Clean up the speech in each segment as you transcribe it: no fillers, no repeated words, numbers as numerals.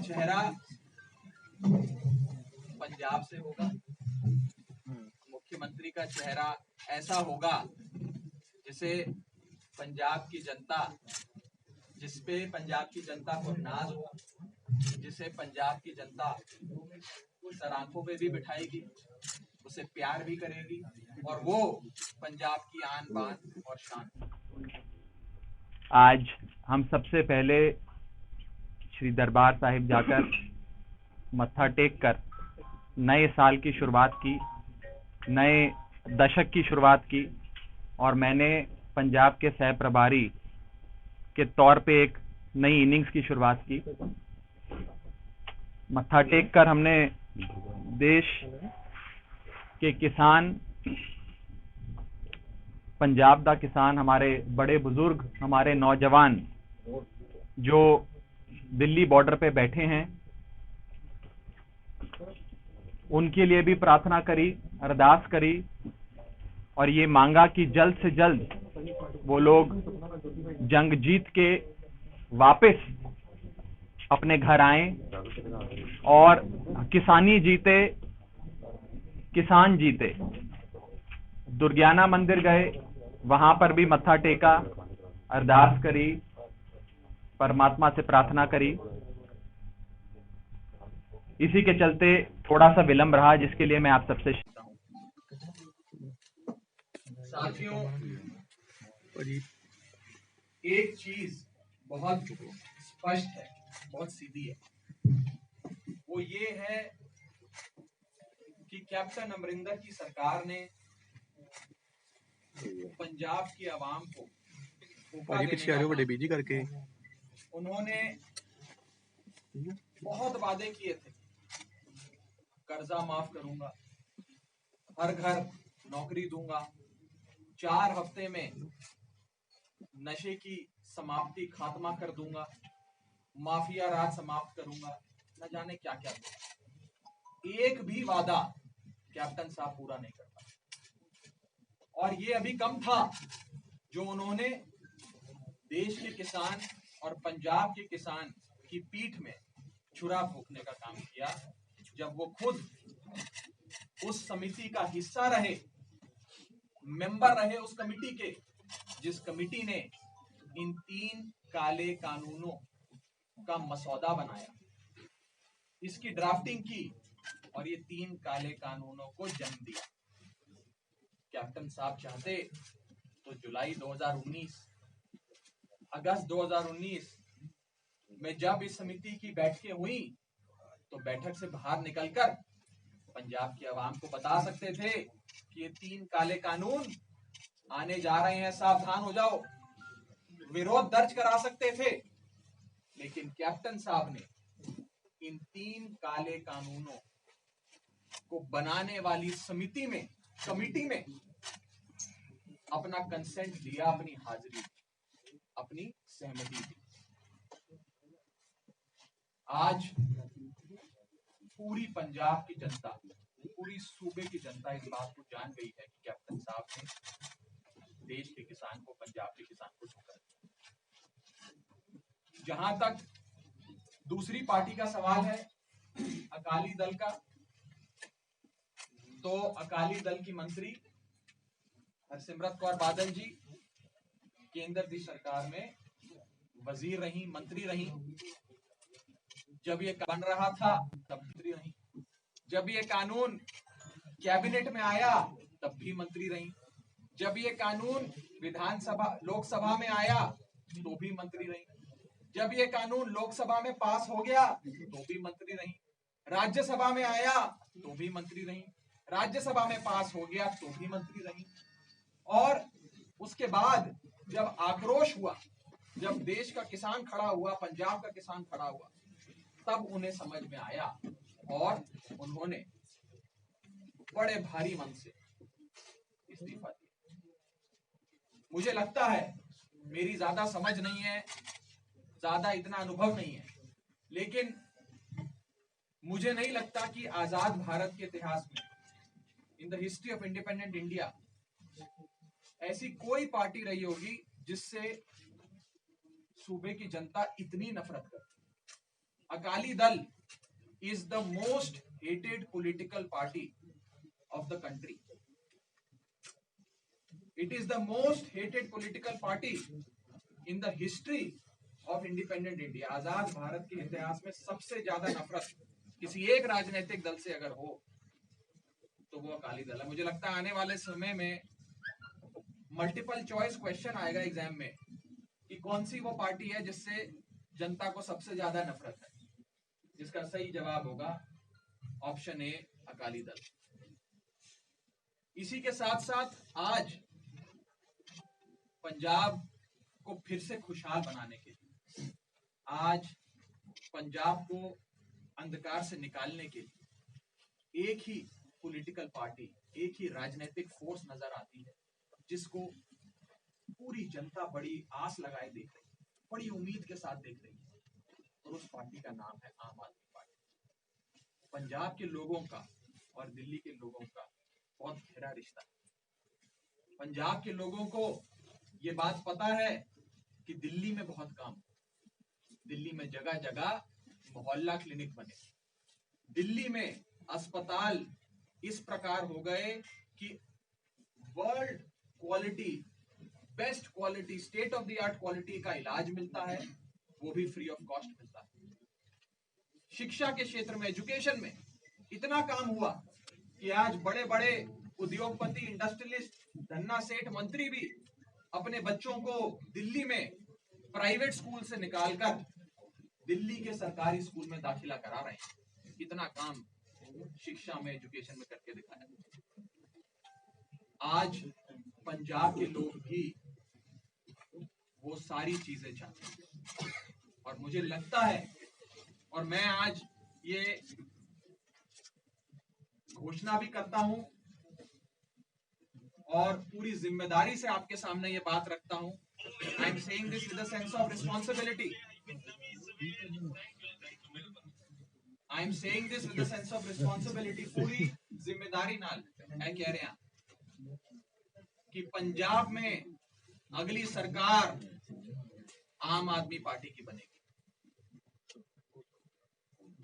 चेहरा पंजाब से होगा। मुख्यमंत्री का चेहरा ऐसा होगा जिसे पंजाब की जनता, जिसपे पंजाब की जनता को नाज हो, जिसे पंजाब की जनता सर आंखों पे भी बिठाएगी, उसे प्यार भी करेगी, और वो पंजाब की आन बान और शान। आज हम सबसे पहले श्री दरबार साहिब जाकर मत्था टेक कर नए साल की शुरुआत की, नए दशक की शुरुआत की, और मैंने पंजाब के सह प्रभारी के तौर पे एक नई इनिंग्स की शुरुआत की। मत्था टेक कर हमने देश के किसान, पंजाब दा किसान, हमारे बड़े बुजुर्ग, हमारे नौजवान जो दिल्ली बॉर्डर पे बैठे हैं, उनके लिए भी प्रार्थना करी, अरदास करी, और ये मांगा कि जल्द से जल्द वो लोग जंग जीत के वापस अपने घर आएं और किसानी जीते, किसान जीते। दुर्गियाना मंदिर गए, वहां पर भी मत्था टेका, अरदास करी, परमात्मा से प्रार्थना करी। इसी के चलते थोड़ा सा विलंब रहा, जिसके लिए मैं आप सबसे साथियों, एक चीज बहुत स्पष्ट है, बहुत सीधी है, वो ये है कि कैप्टन अमरिंदर की सरकार ने पंजाब की आवाम को धोखा देने बीजी करके उन्होंने बहुत वादे किए थे। कर्जा माफ करूंगा, हर घर नौकरी दूंगा, 4 हफ्ते में नशे की समाप्ति, खात्मा कर दूंगा, माफिया राज समाप्त करूंगा, न जाने क्या क्या। एक भी वादा कैप्टन साहब पूरा नहीं करता। और ये अभी कम था जो उन्होंने देश के किसान और पंजाब के किसान की पीठ में छुरा फूंकने का काम किया, जब वो खुद उस समिति का हिस्सा रहे, मेंबर रहे उस कमिटी के, जिस कमिटी ने इन 3 काले कानूनों का मसौदा बनाया, इसकी ड्राफ्टिंग की और ये 3 काले कानूनों को जन्म दिया। कैप्टन साहब चाहते तो जुलाई 2019, अगस्त 2019 में जब इस समिति की बैठकें हुई, तो बैठक से बाहर निकलकर पंजाब की आवाम को बता सकते थे कि ये 3 काले कानून आने जा रहे हैं, सावधान हो जाओ, विरोध दर्ज करा सकते थे। लेकिन कैप्टन साहब ने इन 3 काले कानूनों को बनाने वाली समिति में, कमिटी में अपना कंसेंट दिया, अपनी हाजिरी, अपनी सहमति दी। आज पूरी पंजाब की जनता, पूरी सूबे की जनता इस बात को जान गई है कि कैप्टन साहब ने देश के किसान को, पंजाब के किसान को धोखा दिया। जहां तक दूसरी पार्टी का सवाल है, अकाली दल का, तो अकाली दल की मंत्री हरसिमरत कौर बादल जी केंद्र की सरकार में वजीर रही, मंत्री रही। जब ये बन रहा था तब मंत्री रही, जब ये कानून कैबिनेट में आया तब भी मंत्री रही, जब ये कानून विधानसभा, लोकसभा में आया तो भी मंत्री रही, जब ये कानून लोकसभा में पास हो गया तो भी मंत्री रही, राज्यसभा में आया तो भी मंत्री रही, राज्यसभा में पास हो गया तो भी मंत्री रही। और उसके बाद जब आक्रोश हुआ, जब देश का किसान खड़ा हुआ, पंजाब का किसान खड़ा हुआ, तब उन्हें समझ में आया और उन्होंने बड़े भारी मन से इस्तीफा दिया। मुझे लगता है, मेरी ज्यादा समझ नहीं है, ज्यादा इतना अनुभव नहीं है, लेकिन मुझे नहीं लगता कि आजाद भारत के इतिहास में, in the history of independent India, ऐसी कोई पार्टी रही होगी जिससे सूबे की जनता इतनी नफरत करती। Akali Dal is the most hated political party of the country. It is the most hated political party in the history of independent India. आजाद भारत के इतिहास में सबसे ज्यादा नफरत किसी एक राजनीतिक दल से अगर हो तो वो अकाली दल है। मुझे लगता है आने वाले समय में मल्टीपल चॉइस क्वेश्चन आएगा एग्जाम में कि कौन सी वो पार्टी है जिससे जनता को सबसे ज्यादा नफरत है, जिसका सही जवाब होगा ऑप्शन ए, अकाली दल। इसी के साथ साथ आज पंजाब को फिर से खुशहाल बनाने के लिए, आज पंजाब को अंधकार से निकालने के लिए एक ही पॉलिटिकल पार्टी, एक ही राजनीतिक फोर्स नजर आती है जिसको पूरी जनता बड़ी आस लगाए देख रही है, बड़ी उम्मीद के साथ देख रही है, और उस पार्टी का नाम है आम आदमी पार्टी। पंजाब के लोगों का और दिल्ली के लोगों का बहुत गहरा रिश्ता है। पंजाब के लोगों को ये बात पता है कि दिल्ली में बहुत काम, दिल्ली में जगह जगह मोहल्ला क्लिनिक बने, दिल्ली में अस्पताल इस प्रकार हो गए कि world quality, best quality, state of the art quality का इलाज मिलता है, वो भी फ्री ऑफ कॉस्ट मिलता है। शिक्षा के क्षेत्र में, एजुकेशन में इतना काम हुआ कि आज बड़े बड़े उद्योगपति, इंडस्ट्रियलिस्ट, धन्ना सेठ, मंत्री भी अपने बच्चों को दिल्ली में प्राइवेट स्कूल से निकालकर दिल्ली के सरकारी स्कूल में दाखिला करा रहे हैं। इतना काम शिक्षा में, एजुकेशन में करके दिखाया। आज पंजाब के लोग भी वो सारी चीजें चाहते हैं, और मुझे लगता है, और मैं आज ये घोषणा भी करता हूं और पूरी जिम्मेदारी से आपके सामने ये बात रखता हूं, I am saying this with a sense of responsibility, I am saying this with a sense of responsibility, पूरी जिम्मेदारी नाल मैं कह रहा कि पंजाब में अगली सरकार आम आदमी पार्टी की बनेगी।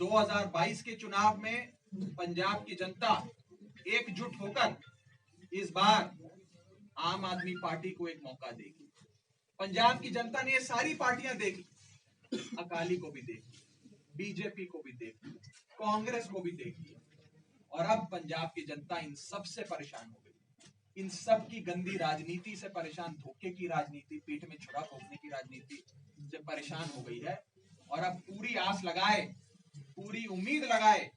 2022 के चुनाव में पंजाब की जनता एकजुट होकर इस बार आम आदमी पार्टी को एक मौका देगी। पंजाब की जनता ने ये सारी पार्टियां देखी, अकाली को भी देखी, बीजेपी को भी देखी, कांग्रेस को भी देखी, और अब पंजाब की जनता इन सब से परेशान हो गई, इन सब की गंदी राजनीति से परेशान, धोखे की राजनीति, पीठ में छुरा घोंपने की राजनीति से परेशान हो गई है, और अब पूरी आस लगाए, पूरी उम्मीद लगाए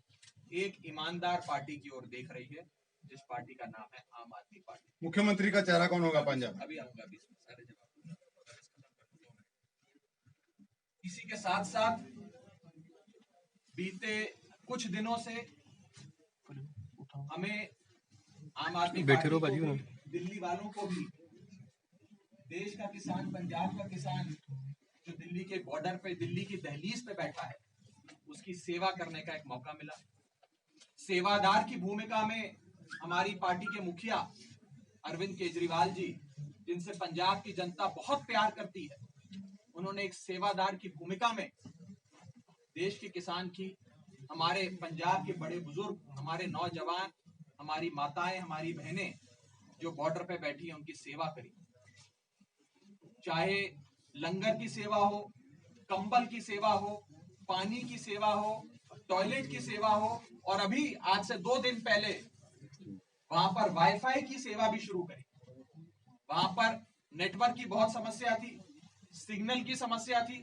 एक ईमानदार पार्टी की ओर देख रही है, जिस पार्टी का नाम है आम आदमी पार्टी। मुख्यमंत्री का चेहरा कौन होगा पंजाब? अभी आऊंगा, अभी सारे जवाब। इसी के साथ साथ बीते कुछ दिनों से हमें आम आदमी पार्टी को भी, दिल्ली वालों को भी, देश का किसान, पंजाब का किसान जो दिल्ली के बॉर्डर पे, दिल्ली की दहलीज पे बैठा है, उसकी सेवा करने का एक मौका मिला। सेवादार की भूमिका में हमारी पार्टी के मुखिया अरविंद केजरीवाल जी, जिनसे पंजाब की जनता बहुत प्यार करती है, उन्होंने एक सेवादार की भूमिका में देश के किसान की, हमारे पंजाब के बड़े बुजुर्ग, हमारे नौजवान, हमारी माताएं, हमारी बहनें जो बॉर्डर पे बैठी हैं, उनकी सेवा करी। चाहे लंगर की सेवा हो, कंबल की सेवा हो, पानी की सेवा हो, टॉयलेट की सेवा हो, और अभी आज से 2 दिन पहले वहां पर वाईफाई की सेवा भी शुरू करी। वहां पर नेटवर्क की बहुत समस्या थी, सिग्नल की समस्या थी,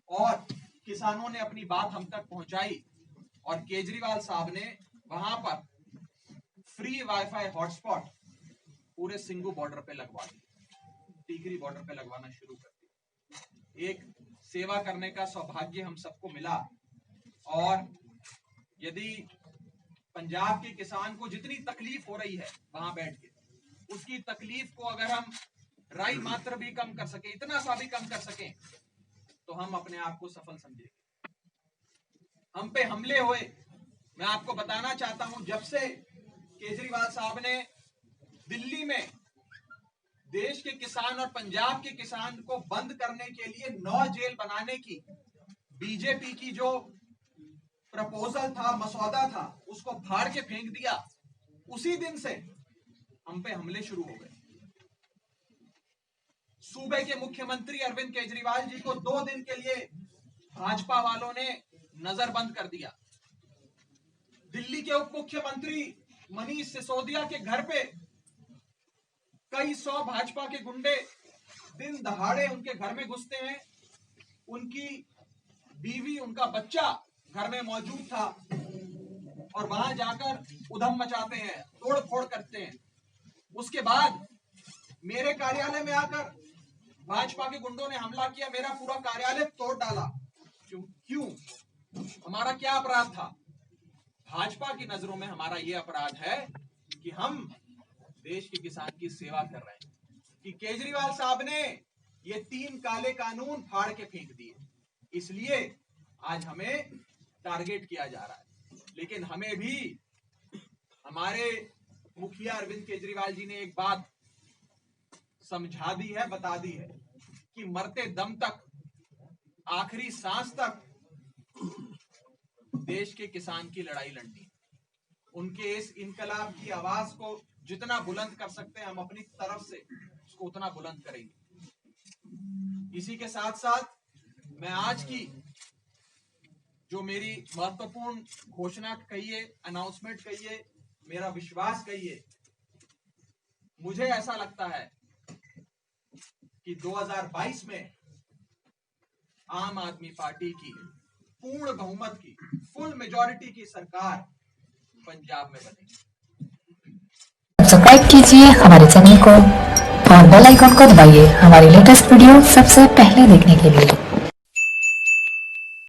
और किसानों ने अपनी बात हम तक पहुंचाई, और केजरीवाल साहब ने वहां पर फ्री वाईफाई हॉटस्पॉट पूरे सिंगू बॉर्डर पे लगवा दी, टीकरी बॉर्डर पे लगवाना शुरू कर दिया। एक सेवा करने का सौभाग्य हम सबको मिला, और यदि पंजाब के किसान को जितनी तकलीफ हो रही है वहां बैठ के, उसकी तकलीफ को अगर हम राई मात्र भी कम कर सके, इतना सा भी कम कर सके, तो हम अपने आप को सफल समझेंगे। हम पे हमले हुए, मैं आपको बताना चाहता हूं, जब से केजरीवाल साहब ने दिल्ली में देश के किसान और पंजाब के किसान को बंद करने के लिए 9 जेल बनाने की बीजेपी की जो प्रपोजल था, मसौदा था, उसको फाड़ के फेंक दिया, उसी दिन से हम पे हमले शुरू हो गए। सूबे के मुख्यमंत्री अरविंद केजरीवाल जी को 2 दिन के लिए भाजपा वालों ने नजरबंद कर दिया। दिल्ली के उप मुख्यमंत्री मनीष सिसोदिया के घर पे कई 100 भाजपा के गुंडे दिन दहाड़े उनके घर में घुसते हैं। उनकी बीवी, उनका बच्चा घर में मौजूद था और वहां जाकर उधम मचाते हैं, तोड़ फोड़ करते हैं। उसके बाद मेरे कार्यालय में आकर भाजपा के गुंडों ने हमला किया, मेरा पूरा कार्यालय तोड़ डाला। क्यों? हमारा क्या अपराध था? भाजपा की नजरों में हमारा यह अपराध है कि हम देश के किसान की सेवा कर रहे हैं, कि केजरीवाल साहब ने ये 3 काले कानून फाड़ के फेंक दिए, इसलिए आज हमें टारगेट किया जा रहा है। लेकिन हमें भी हमारे मुखिया अरविंद केजरीवाल जी ने एक बात समझा दी है, बता दी है कि मरते दम तक, आखिरी सांस तक देश के किसान की लड़ाई लड़नी। उनके इस इनकलाब की आवाज को जितना बुलंद कर सकते हैं हम अपनी तरफ से उसको उतना बुलंद करेंगे। इसी के साथ साथ मैं आज की जो मेरी महत्वपूर्ण घोषणा कहिए, अनाउंसमेंट कहिए, मेरा विश्वास कहिए, मुझे ऐसा लगता है कि 2022 में आम आदमी पार्टी की पूर्ण बहुमत की, फुल मेजॉरिटी की सरकार पंजाब में बनेगी। सब्सक्राइब कीजिए हमारे चैनल को और बेल आइकन को दबाइए हमारी लेटेस्ट वीडियो सबसे पहले देखने के लिए।